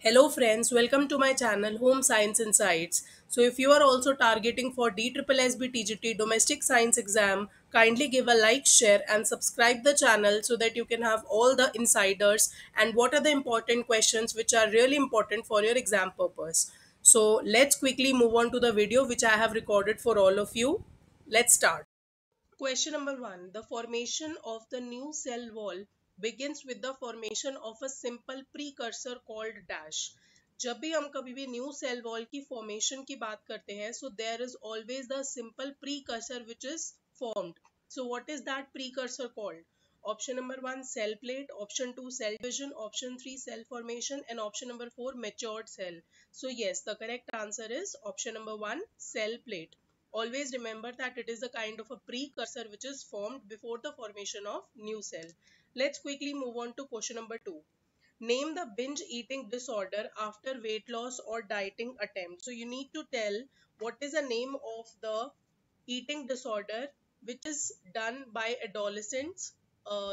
Hello friends, welcome to my channel Home Science Insights. So if you are also targeting for DSSB TGT Domestic Science exam, kindly give a like, share and subscribe the channel so that you can have all the insiders and what are the important questions which are really important for your exam purpose. So let's quickly move on to the video which I have recorded for all of you. Let's start. Question number 1. The formation of the new cell wall begins with the formation of a simple precursor called dash. जब भी हम कभी भी new cell wall की formation की बात करते हैं so there is always the simple precursor which is formed. So what is that precursor called? Option number 1 cell plate, option 2 cell division, option 3 cell formation and option number 4 matured cell. So yes, the correct answer is option number 1 cell plate. Always remember that it is a kind of a precursor which is formed before the formation of new cell. Let's quickly move on to question number 2. Name the binge eating disorder after weight loss or dieting attempt. So you need to tell what is the name of the eating disorder which is done by adolescents.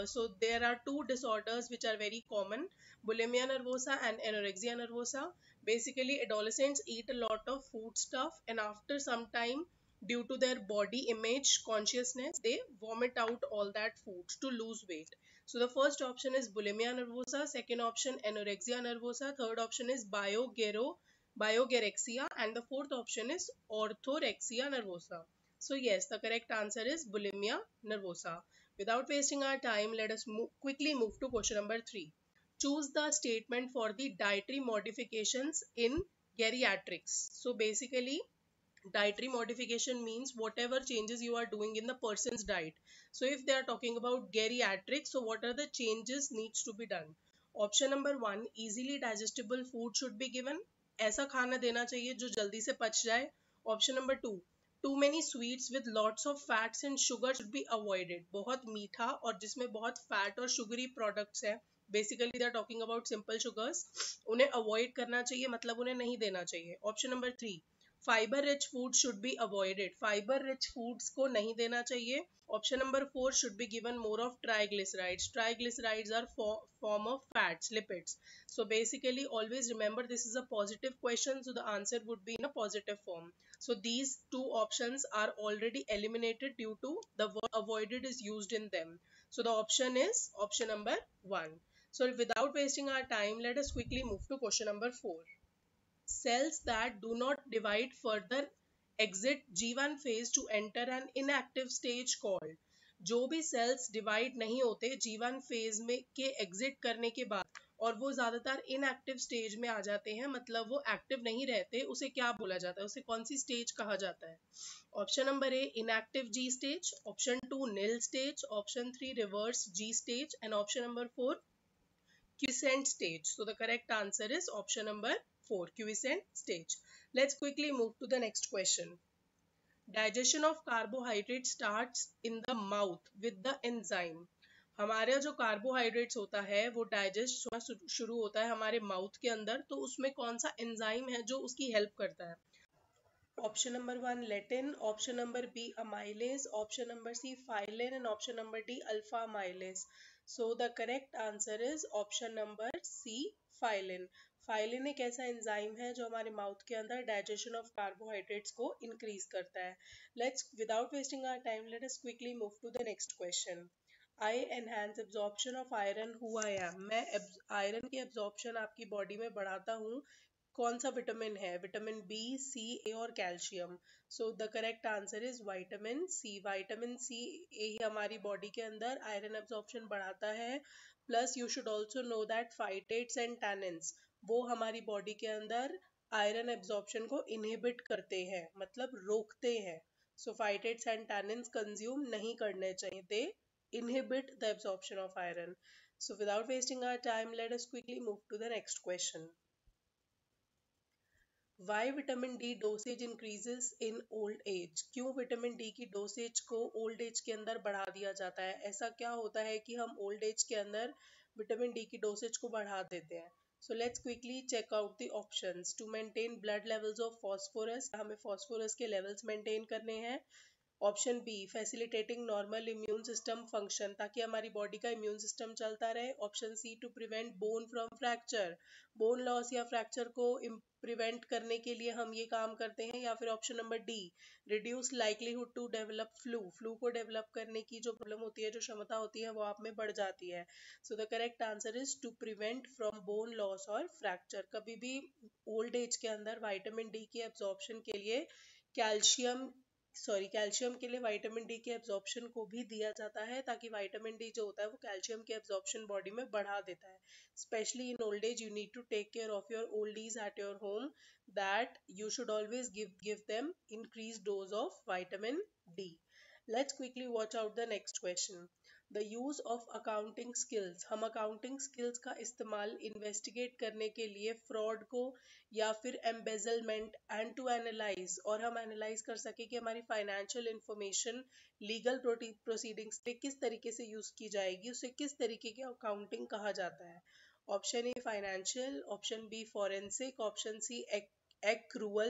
So there are two disorders which are very common, bulimia nervosa and anorexia nervosa. Basically adolescents eat a lot of food stuff and after some time due to their body image consciousness they vomit out all that food to lose weight. So the first option is bulimia nervosa, second option anorexia nervosa, third option is biogorexia and the fourth option is orthorexia nervosa. So yes, the correct answer is bulimia nervosa. Without wasting our time, let us quickly move to question number 3. Choose the statement for the dietary modifications in geriatrics. So basically dietary modification means whatever changes you are doing in the person's diet. So if they are talking about geriatrics, so what are the changes needs to be done? Option number 1 easily digestible food should be given. ऐसा खाना देना चाहिए जो जल्दी से पच जाए. Option number 2 too many sweets with lots of fats and sugar should be avoided. बहुत मीठा और जिसमें बहुत फैट और शुगरी प्रोडक्ट्स है, basically they are talking about simple sugars, उन्हें अवॉइड करना चाहिए, मतलब उन्हें नहीं देना चाहिए. Option number 3 fibre rich food should be avoided. Fibre rich foods को नहीं देना चाहिए. Option number 4 should be given more of triglycerides. Triglycerides are form of fats, lipids. So basically always remember this is a positive question, so the answer would be in a positive form. So these two options are already eliminated due to the word avoided is used in them. So the option is option number 1. So without wasting our time, let us quickly move to question number 4. Cells that do not divide further exit G1 phase to enter an inactive stage called. जो भी sales divide नहीं होते G1 phase में के exit करने के बाद और वो ज्यादातर इनएक्टिव स्टेज में आ जाते हैं, मतलब वो एक्टिव नहीं रहते, उसे क्या बोला जाता है, उसे कौन सी स्टेज कहा जाता है? Option number A inactive G stage, option 2 nil stage, option 3 reverse G stage and option number 4 quiescent stage. So the correct answer is option number 4, quiescent stage. Let's quickly move to the next question. Digestion of carbohydrate starts in the mouth with the enzyme. हमारा जो carbohydrates होता है वो digest होना शुरू होता है हमारे माउथ के अंदर, तो उसमें कौन सा एंजाइम है जो उसकी हेल्प करता है? ऑप्शन नंबर 1 लेटिन, option number B amylase, option number C ptyalin and option number D alpha amylase. So the correct answer is option number C ptyalin. Ptyalin एक ऐसा एंजाइम है जो हमारे माउथ के अंदर डाइजेशन ऑफ कार्बोहाइड्रेट्स को increase करता है. Let's without wasting our time let us quickly move to the next question. I enhance absorption of iron. Who I am, मैं आयरन की एब्जॉर्प्शन आपकी बॉडी में बढ़ाता हूँ. कौन सा विटामिन है? विटामिन बी, सी, ए और calcium. So the correct answer is vitamin C. Vitamin C ही हमारी बॉडी के अंदर आयरन एब्जॉर्प्शन बढ़ाता है. Plus you should also know that phytates and tannins वो हमारी बॉडी के अंदर आयरन एब्जॉर्प्शन को इनहिबिट करते हैं, मतलब रोकते हैं. सो फाइटेट्स एंड टैनिन्स कंज्यूम नहीं करने चाहिए, दे inhibit the absorption of iron. So without wasting our time, let us quickly move to the next question. Why vitamin D dosage increases in old age. क्यों vitamin D की dosage को old age के अंदर बढ़ा दिया जाता है? ऐसा क्या होता है कि हम ओल्ड एज के अंदर विटामिन डी की डोसेज को बढ़ा देते हैं? So let's quickly check out the options. To maintain blood levels of phosphorus, हमें फॉस्फोरस के लेवल्स मेंटेन करने हैं. Option B facilitating normal immune system function, ताकि हमारी बॉडी का इम्यून सिस्टम चलता रहे। Option C to prevent bone from fracture, bone loss या फ्रैक्चर को प्रिवेंट करने के लिए हम ये काम करते हैं। या फिर option number D reduce likelihood to develop flu, flu को डेवलप करने की जो प्रॉब्लम होती है, जो क्षमता होती है, वो आप में बढ़ जाती है। So the correct answer is to prevent from bone loss और फ्रैक्चर। कभी भी ओल्ड एज के अंदर विटामिन डी के एब्जॉर्प्शन के लिए कैल्शियम के लिए विटामिन डी के एब्जॉर्प्शन को भी दिया जाता है, ताकि विटामिन डी जो होता है वो कैल्शियम के एब्जॉर्प्शन बॉडी में बढ़ा देता है। Especially in old age you need to take care of your oldies at your home, that you should always give them increased dose of vitamin D. Let's quickly watch out the next question. The use of accounting skills, हम accounting skills का इस्तेमाल investigate करने के लिए fraud को या फिर embezzlement and to analyse, और हम एनालाइज कर सके कि हमारी फाइनेंशियल इंफॉर्मेशन लीगल प्रोसीडिंग्स पे किस तरीके से यूज की जाएगी, उसे किस तरीके की अकाउंटिंग कहा जाता है। Option A financial, option B forensic, option C accrual,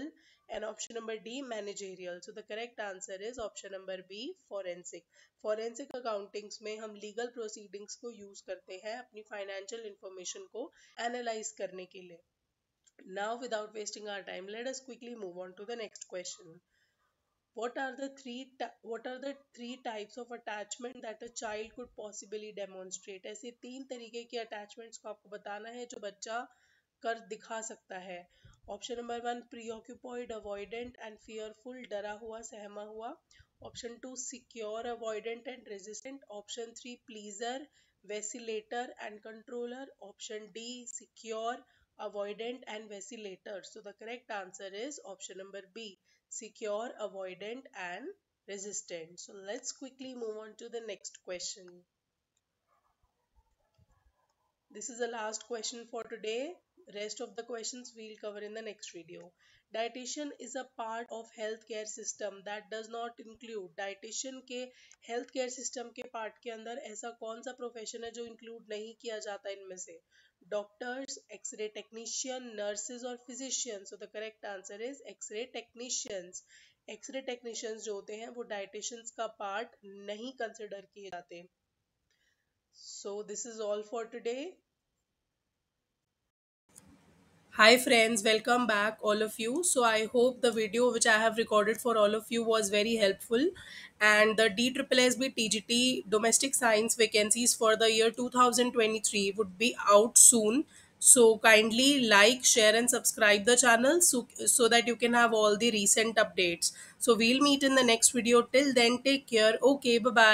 and option number D managerial. So the correct answer is option number B forensic. Forensic accountings में हम legal proceedings को use करते हैं अपनी financial information को analyze करने के लिए. Now without wasting our time, let us quickly move on to the next question. What are the three types of attachment that a child could possibly demonstrate? ऐसे तीन तरीके के attachments को आपको बताना है जो बच्चा कर दिखा सकता है। Option number 1 preoccupied avoidant and fearful, डरा हुआ सहमा हुआ। Option 2 secure avoidant and resistant. Option 3 pleaser vacillator and controller. Option D secure avoidant and vacillator. So the correct answer is option number B secure avoidant and resistant. So let's quickly move on to the next question. This is the last question for today. Rest of the questions we'll cover in the next video. Dietitian is a part of healthcare system that does not include. Dietitian के healthcare system के part के अंदर ऐसा कौन सा profession है जो include नहीं किया जाता इनमें से? Doctors, X-ray technician, nurses और physicians. So the correct answer is X-ray technicians. X-ray technicians जो होते हैं वो dietitians का part नहीं consider किए जाते. So this is all for today. Hi friends, welcome back all of you. So I hope the video which I have recorded for all of you was very helpful, and the DSSB TGT domestic science vacancies for the year 2023 would be out soon. So kindly like, share and subscribe the channel so that you can have all the recent updates. So we'll meet in the next video. Till then, take care. Okay, bye bye.